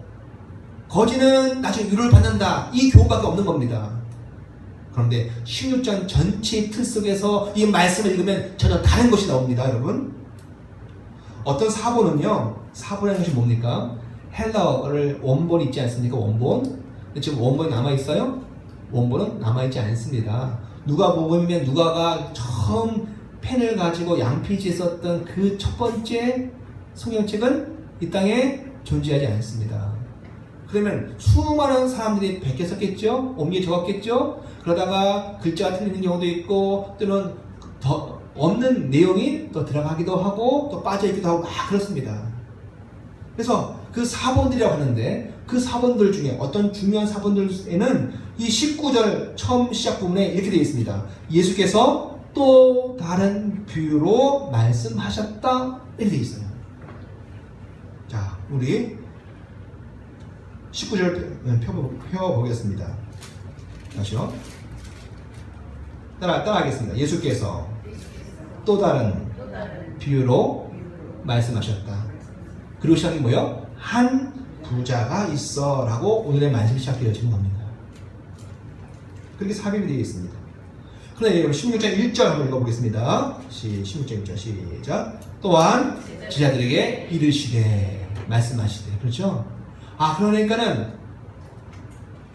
거지는 나중에 위로를 받는다, 이 교훈밖에 없는 겁니다. 그런데 16장 전체의 틀 속에서 이 말씀을 읽으면 전혀 다른 것이 나옵니다. 여러분, 어떤 사본이라는 것이 뭡니까? 헬라어를 원본이 있지 않습니까? 원본. 지금 원본이 남아있어요? 원본은 남아있지 않습니다. 누가복음이면 누가가 처음 펜을 가지고 양피지에 썼던 그 첫 번째 성경책은 이 땅에 존재하지 않습니다. 그러면 수많은 사람들이 베껴 썼겠죠? 옮겨 적었겠죠? 그러다가 글자가 틀리는 경우도 있고 또는 더 없는 내용이 또 들어가기도 하고 또 빠져있기도 하고 막 그렇습니다. 그래서 그 사본들이라고 하는데 그 사본들 중에 어떤 중요한 사본들에는 이 19절 처음 시작 부분에 이렇게 되어 있습니다. 예수께서 또 다른 비유로 말씀하셨다, 이렇게 되어 있어요. 자, 우리 19절 펴보겠습니다. 다시요. 따라하겠습니다. 예수께서 또 다른 비유로 말씀하셨다. 그리고 시작이 뭐예요? 한 부자가 있어 라고 오늘의 말씀이 시작되어지는 겁니다. 그렇게 삽입이 되어 있습니다. 그런데 16장 1절 한번 읽어보겠습니다. 16장 1절 시작. 또한 제자들에게 이르시되 말씀하시되. 그렇죠? 그러니까는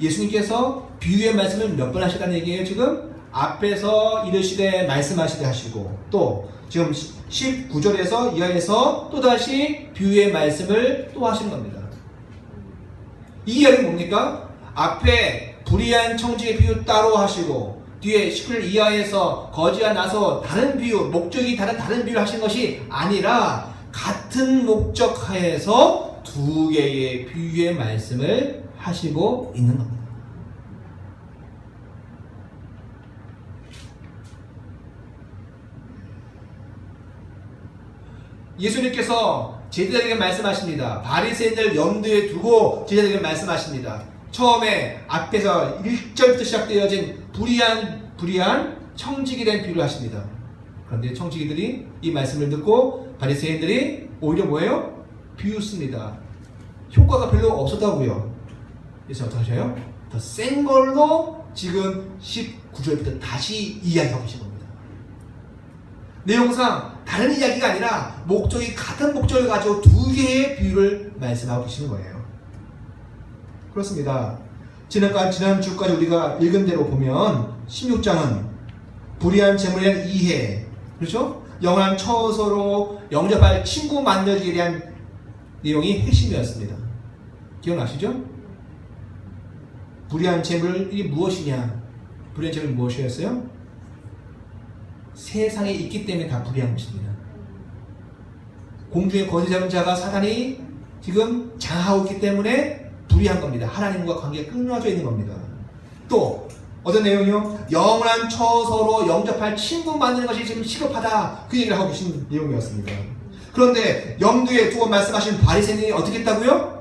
예수님께서 비유의 말씀을 몇 번 하시다는 얘기예요. 지금 앞에서 이르시되 말씀하시되 하시고, 또 지금 19절에서 이하에서 또다시 비유의 말씀을 또 하시는 겁니다. 이 이야기는 뭡니까? 앞에 불의한 청지의 비유 따로 하시고, 뒤에 19절 이하에서 거지와 나서 다른 비유, 목적이 다른 비유를 하신 것이 아니라 같은 목적 하에서 두 개의 비유의 말씀을 하시고 있는 겁니다. 예수님께서 제자들에게 말씀하십니다. 바리새인들 염두에 두고 제자들에게 말씀하십니다. 처음에 앞에서 1절부터 시작되어진 불의한 청지기 된 비유를 하십니다. 그런데 청지기들이 이 말씀을 듣고 바리새인들이 오히려 뭐예요? 비웃습니다. 효과가 별로 없었다고요. 그래서 어떻게 하셔요? 더 센 걸로 지금 19절부터 다시 이야기하고 계신 겁니다. 내용상 다른 이야기가 아니라 목적이 같은 목적을 가지고 두 개의 비유를 말씀하고 계시는 거예요. 그렇습니다. 지난주까지 우리가 읽은 대로 보면 16장은 불의한 재물에 대한 이해, 그렇죠? 영원한 처소로 영접할 친구 만들기에 대한 내용이 핵심이었습니다. 기억나시죠? 불의한 재물이 무엇이냐? 불의한 재물이 무엇이었어요? 세상에 있기 때문에 다 불의한 것입니다. 공중의 거지 잡은 자가 사단이 지금 장하고 있기 때문에 불의한 겁니다. 하나님과 관계가 끊어져 있는 겁니다. 또 어떤 내용이요? 영원한 처소로 영접할 친구 만드는 것이 지금 시급하다. 그 얘기를 하고 계신 내용이었습니다. 그런데 염두에 두고 말씀하신 바리새인이 어떻게 했다고요?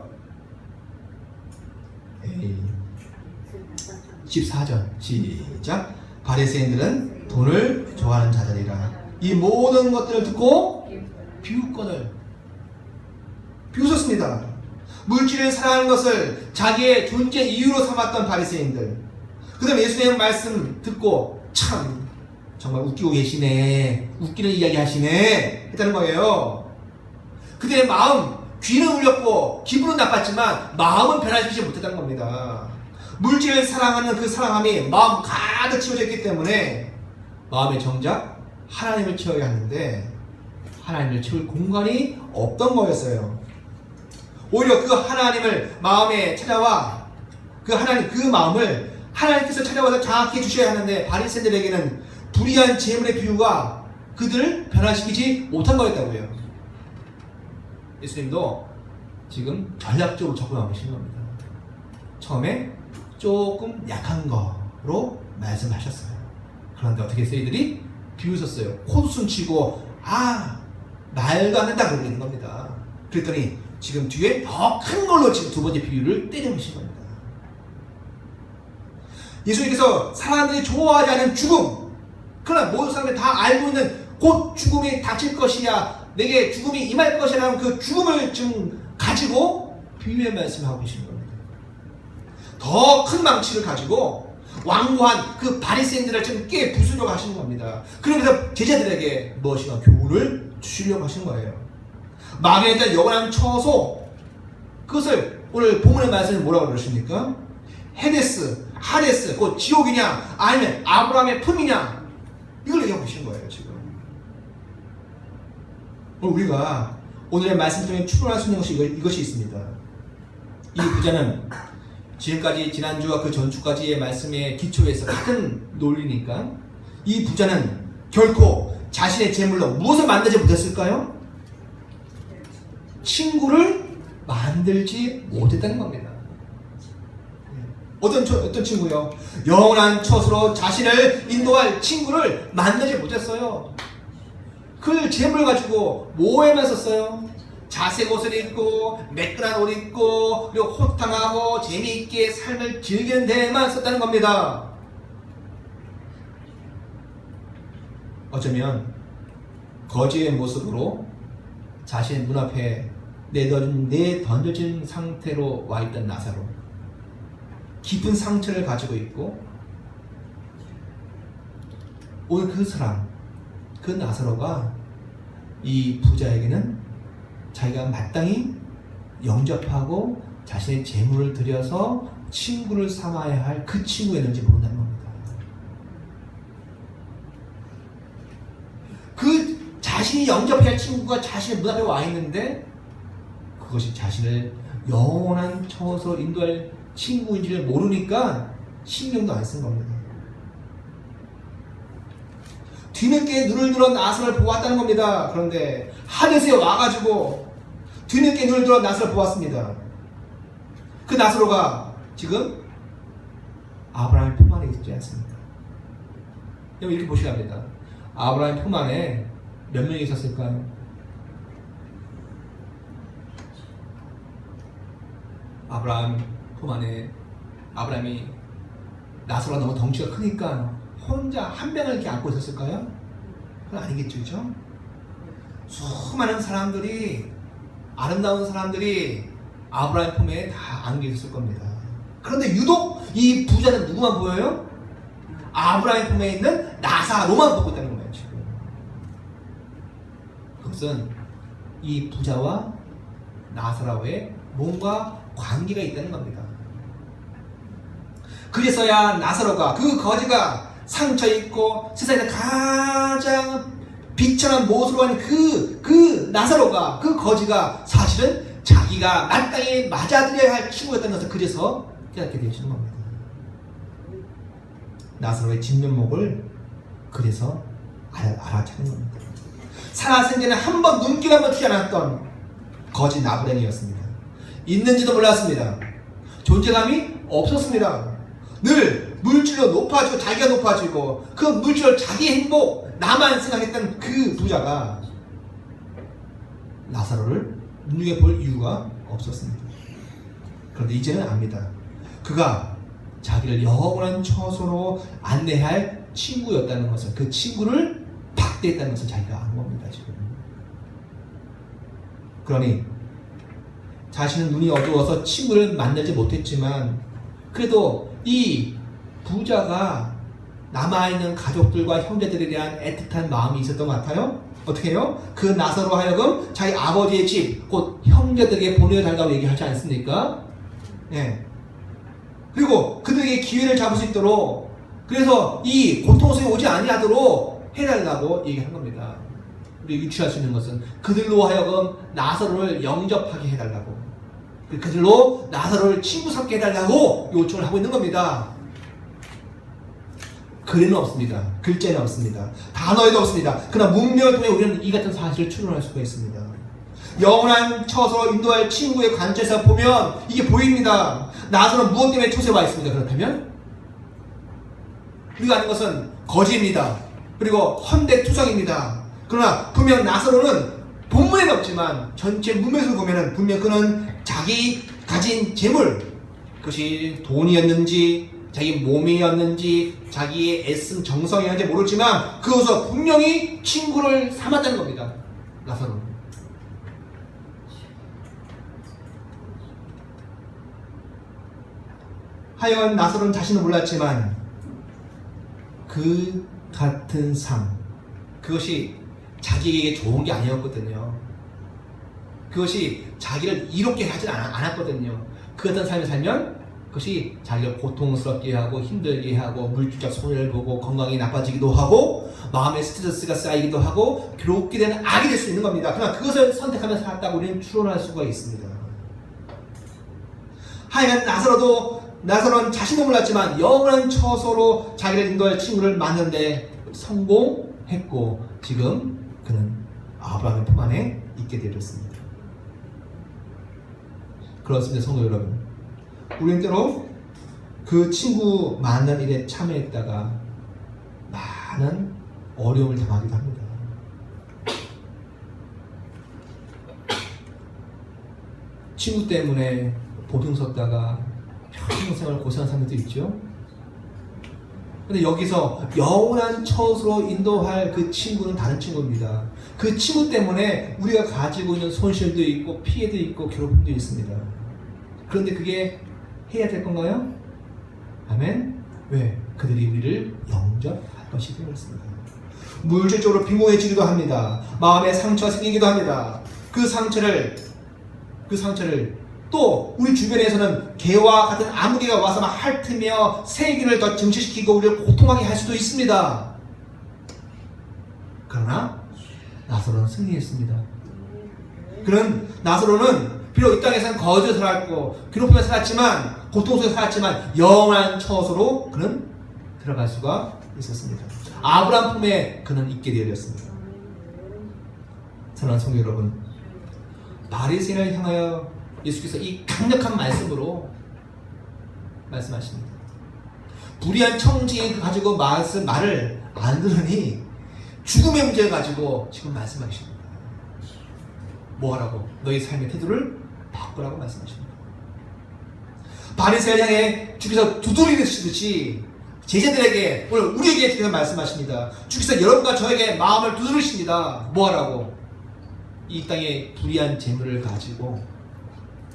14절 시작. 바리새인들은 돈을 좋아하는 자들이라. 이 모든 것들을 듣고 비웃거늘 비웃었습니다. 물질을 사랑하는 것을 자기의 존재 이유로 삼았던 바리새인들. 그 다음에 예수님의 말씀 듣고 참 정말 웃기고 계시네, 웃기는 이야기 하시네 했다는 거예요. 그들의 마음, 귀는 울렸고 기분은 나빴지만 마음은 변화시키지 못했다는 겁니다. 물질을 사랑하는 그 사랑함이 마음 가득 채워져 있기 때문에 마음에 정작 하나님을 채워야 하는데 하나님을 채울 공간이 없던 거였어요. 오히려 그 하나님을 마음에 찾아와 그 마음을 하나님께서 찾아와서 장악해 주셔야 하는데 바리새인들에게는 불의한 재물의 비유가 그들을 변화시키지 못한 거였다고요. 예수님도 지금 전략적으로 접근하고 계신 겁니다. 처음에 조금 약한 거로 말씀하셨어요. 그런데 어떻게 했어요? 이들이 비웃었어요. 콧웃음 치고 말도 안 된다 그러는 겁니다. 그랬더니 지금 뒤에 더 큰 걸로 지금 두 번째 비유를 때려보신 겁니다. 예수님께서 사람들이 좋아하지 않은 죽음, 그러나 모든 사람들이 다 알고 있는 곧 죽음이 닥칠 것이야, 내게 죽음이 임할 것이라는 그 죽음을 지금 가지고 비유의 말씀을 하고 계신 겁니다. 더 큰 망치를 가지고 완고한 그 바리새인들을 지금 깨 부수려고 하시는 겁니다. 그러면서 제자들에게 무엇인가 교훈을 주시려고 하시는 거예요. 마귀에 대한 영원한 처소, 그것을 오늘 본문의 말씀을 뭐라고 그러십니까? 헤데스, 하데스, 곧 지옥이냐 아니면 아브라함의 품이냐, 이걸 얘기하고 계신 거예요. 지금 우리가 오늘의 말씀 중에 추론할 수 있는 것이 이것이 있습니다. 이 부자는 지금까지 지난주와 그 전주까지의 말씀의 기초에서 같은 논리니까 이 부자는 결코 자신의 재물로 무엇을 만들지 못했을까요? 친구를 만들지 못했다는 겁니다. 어떤 친구요? 영원한 처소로 자신을 인도할 친구를 만들지 못했어요. 그 재물 가지고 뭐에만 썼어요? 자색 옷을 입고 매끈한 옷 입고 그리고 호탕하고 재미있게 삶을 즐기는 데에만 썼다는 겁니다. 어쩌면 거지의 모습으로 자신의 눈앞에 내던져진 상태로 와 있던 나사로 깊은 상처를 가지고 있고 오늘 그 사람, 그 나사로가 이 부자에게는 자기가 마땅히 영접하고 자신의 재물을 들여서 친구를 삼아야 할 그 친구였는지 모른다는 겁니다. 그 자신이 영접해야 할 친구가 자신의 문 앞에 와 있는데 그것이 자신을 영원한 처소로 인도할 친구인지를 모르니까 신경도 안 쓴 겁니다. 뒤늦게 눈을 들어 나사로를 보았다는 겁니다. 그런데 하늘에 와가지고 뒤늦게 눈을 들어 나사로를 보았습니다. 그 나사로가 지금 아브라함의 품 안에 있지 않습니까? 여러분 이렇게 보셔야 합니다. 아브라함의 품 안에 몇 명이 있었을까요? 아브라함 품 안에 아브라함이 나사로가 너무 덩치가 크니까 혼자 한 명을 이렇게 안고 있었을까요? 그건 아니겠죠, 그죠? 수많은 사람들이, 아름다운 사람들이 아브라함 품에 다 안겨 있었을 겁니다. 그런데 유독 이 부자는 누구만 보여요? 아브라함 품에 있는 나사로만 보고 있다는 거예요, 지금. 그것은 이 부자와 나사로의 뭔가 관계가 있다는 겁니다. 그래서야 나사로가, 그 거지가 상처있고 세상에서 가장 비천한 모습으로 하는 그 나사로가, 그 거지가 사실은 자기가 마땅히 맞아들여야 할 친구였다는 것을 그래서 깨닫게 되어지는 겁니다. 나사로의 진면목을 그래서 알아차는 겁니다. 살아생전에 한 번 눈길 한번 주지 않았던 거지 나부랭이였습니다. 있는지도 몰랐습니다. 존재감이 없었습니다. 늘 물질로 높아지고 자기가 높아지고 그 물질로 자기 행복 나만 생각했던 그 부자가 나사로를 눈여겨볼 이유가 없었습니다. 그런데 이제는 압니다. 그가 자기를 영원한 처소로 안내할 친구였다는 것을, 그 친구를 박대했다는 것을 자기가 아는 겁니다. 지금. 그러니 자신은 눈이 어두워서 친구를 만나지 못했지만 그래도 이 부자가 남아있는 가족들과 형제들에 대한 애틋한 마음이 있었던 것 같아요. 어떻게 해요? 그 나사로 하여금 자기 아버지의 집, 곧 형제들에게 보내달라고 얘기하지 않습니까? 네. 그리고 그들에게 기회를 잡을 수 있도록, 그래서 이 고통스러움이 오지 아니하도록 해달라고 얘기한 겁니다. 우리 유추할 수 있는 것은 그들로 하여금 나사로를 영접하게 해달라고, 그들로 나사로를 친구 삼게 해달라고 요청을 하고 있는 겁니다. 글에는 없습니다. 글자에는 없습니다. 단어에도 없습니다. 그러나 문명을 통해 우리는 이 같은 사실을 추론할 수가 있습니다. 영원한 처소로 인도할 친구의 관점에서 보면 이게 보입니다. 나사로는 무엇 때문에 처소에 와 있습니다. 그렇다면 우리가 아는 것은 거지입니다. 그리고 헌대투성입니다. 그러나 분명 나사로는 본문에는 없지만 전체 문맥을 보면은 분명 그는 자기 가진 재물, 그것이 돈이었는지 자기 몸이었는지 자기의 애쓴 정성이었는지 모르지만 그것을 분명히 친구를 삼았다는 겁니다. 나사로는. 하여간 나사로는 자신은 몰랐지만 그 같은 삶, 그것이 자기에게 좋은 게 아니었거든요. 그것이 자기를 이롭게 하진 않았거든요. 그 같은 삶을 살면 그것이 자기를 고통스럽게 하고 힘들게 하고 물질적 손해를 보고 건강이 나빠지기도 하고 마음에 스트레스가 쌓이기도 하고 괴롭게 되는 악이 될 수 있는 겁니다. 그러나 그것을 선택하며 살았다고 우리는 추론할 수가 있습니다. 하여간 나사로는 자신도 몰랐지만 영원한 처소로 자기를 인도할 친구를 만드는데 성공했고 지금 그는 아브라함의 품 안에 있게 되었습니다. 그렇습니다, 성도 여러분. 우리는 때로 그 친구 만난 일에 참여했다가 많은 어려움을 당하기도 합니다. 친구 때문에 보증 섰다가 평생을 고생한 사람들도 있죠. 근데 여기서 영원한 처소로 인도할 그 친구는 다른 친구입니다. 그 친구 때문에 우리가 가지고 있는 손실도 있고 피해도 있고 괴롭힘도 있습니다. 그런데 그게 해야 될 건가요? 아멘? 왜? 그들이 우리를 영접할 것이 되었습니다. 물질적으로 빈곤해지기도 합니다. 마음에 상처가 생기기도 합니다. 그 상처를 또 우리 주변에서는 개와 같은 아무개가 와서 막 핥으며 세균을 더 증식시키고 우리를 고통하게 할 수도 있습니다. 그러나 나사로는 승리했습니다. 그는 나사로는 비록 이 땅에서는 거지로 살았고 괴롭히며 살았지만 고통 속에 살았지만 영원한 처소로 그는 들어갈 수가 있었습니다. 아브라함 품에 그는 있게 되었습니다. 사랑하는 성도 여러분, 바리새인을 향하여 예수께서 이 강력한 말씀으로 말씀하십니다. 불의한 청지기 가지고 말을 안 들으니 죽음의 문제를 가지고 지금 말씀하십니다. 뭐하라고? 너희 삶의 태도를 바꾸라고 말씀하십니다. 바리새인을 향해 주께서 두드리시듯이 제자들에게 오늘 우리에게 지금 말씀하십니다. 주께서 여러분과 저에게 마음을 두드리십니다. 뭐하라고? 이 땅에 불의한 재물을 가지고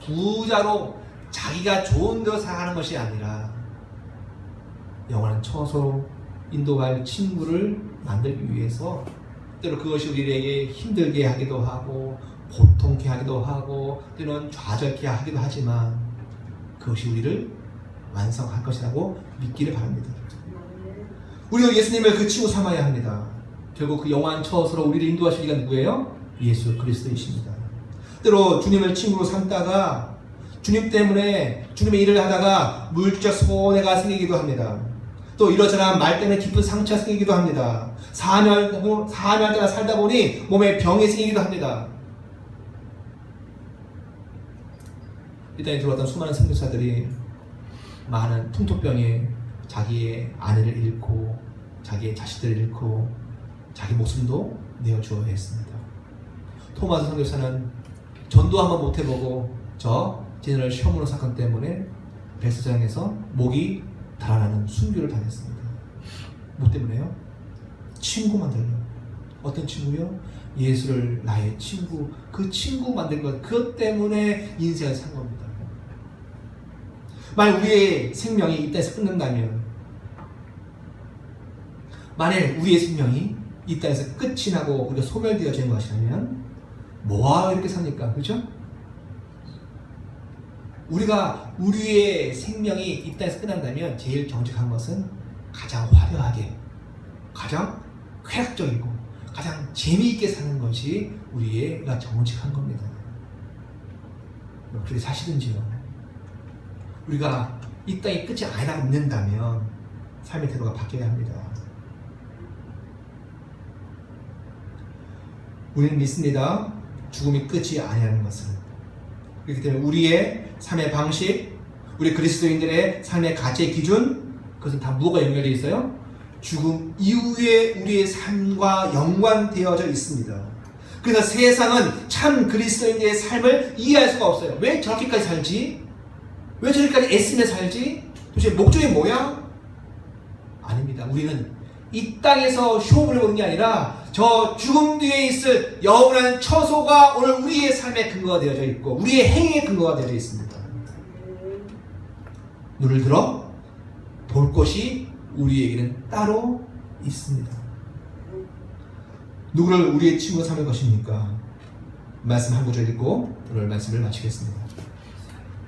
부자로 자기가 좋은 대로 살아가는 것이 아니라 영원한 처소로 인도할 친구를 만들기 위해서 때로 그것이 우리에게 힘들게 하기도 하고 고통케 하기도 하고 때로는 좌절케 하기도 하지만 그것이 우리를 완성할 것이라고 믿기를 바랍니다. 우리가 예수님을 그 친구 삼아야 합니다. 결국 그 영원한 처소로 우리를 인도하실 이가 누구예요? 예수 그리스도이십니다. 때로 주님을 친구로 삼다가 주님 때문에 주님의 일을 하다가 물질적 손해가 생기기도 합니다. 또 이러저러한 말 때문에 깊은 상처가 생기기도 합니다. 사명할 때나 살다 보니 몸에 병이 생기기도 합니다. 이 땅에 들어왔던 수많은 선교사들이 많은 풍토병에 자기의 아내를 잃고 자기의 자식들을 잃고 자기 목숨도 내어주어야 했습니다. 토마스 선교사는 전도 한번 못 해보고 저 제너럴 셔먼 사건 때문에 배수장에서 목이 달아나는 순교를 당했습니다. 뭐 때문에요? 친구 만들려. 어떤 친구요? 예수를 나의 친구, 그 친구 만든 것, 그것 때문에 인생을 산 겁니다. 만약 우리의 생명이 이 땅에서 끝난다면, 만약 우리의 생명이 이 땅에서 끝이 나고 우리가 소멸되어지는 것이라면 뭐하러 이렇게 삽니까? 그렇죠? 우리가 우리의 생명이 이 땅에서 끝난다면 제일 정직한 것은 가장 화려하게, 가장 쾌락적이고 가장 재미있게 사는 것이 우리가 정직한 겁니다. 그렇게 사시든지요. 우리가 이 땅이 끝이 아니라고 믿는다면 삶의 태도가 바뀌어야 합니다. 우리는 믿습니다. 죽음이 끝이 아니라는 것을. 그렇기 때문에 우리의 삶의 방식, 우리 그리스도인들의 삶의 가치의 기준, 그것은 다 무엇과 연결되어 있어요? 죽음 이후에 우리의 삶과 연관되어져 있습니다. 그래서 세상은 참 그리스도인들의 삶을 이해할 수가 없어요. 왜 저렇게까지 살지? 왜 저렇게까지 애쓰며 살지? 도대체 목적이 뭐야? 아닙니다. 우리는 이 땅에서 쇼부를 보는 게 아니라 저 죽음 뒤에 있을 영원한 처소가 오늘 우리의 삶의 근거가 되어져 있고 우리의 행위의 근거가 되어져 있습니다. 눈을 들어 볼 것이 우리에게는 따로 있습니다. 누구를 우리의 친구로 삼을 것입니까? 말씀 한 구절 읽고 오늘 말씀을 마치겠습니다.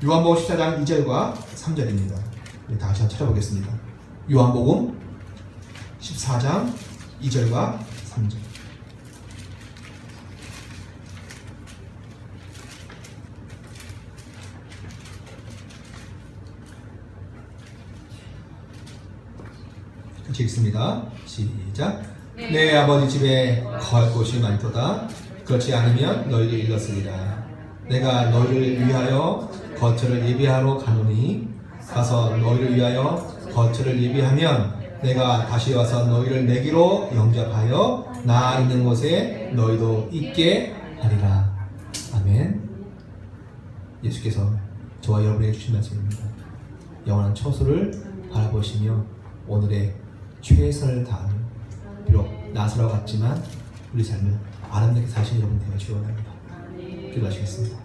요한복음 14장 2절과 3절입니다. 다시 한번 찾아보겠습니다. 요한복음 14장 2절과 3절. 같이 읽습니다. 시작. 내 아버지 집에 거할 곳이 많도다. 그렇지 않으면 너희를 일렀으리라. 내가 너희를 위하여 거처를 예비하러 가노니 가서 너희를 위하여 거처를 예비하면 내가 다시 와서 너희를 내기로 영접하여 나 있는 곳에 너희도 있게 하리라. 아멘. 예수께서 저와 여러분에게 주신 말씀입니다. 영원한 처소를 바라보시며 오늘의 최선을 다하며 비록 나사로 같지만 우리 삶을 아름답게 사시는 여러분 되어 주옵나이다. 기도하시겠습니다.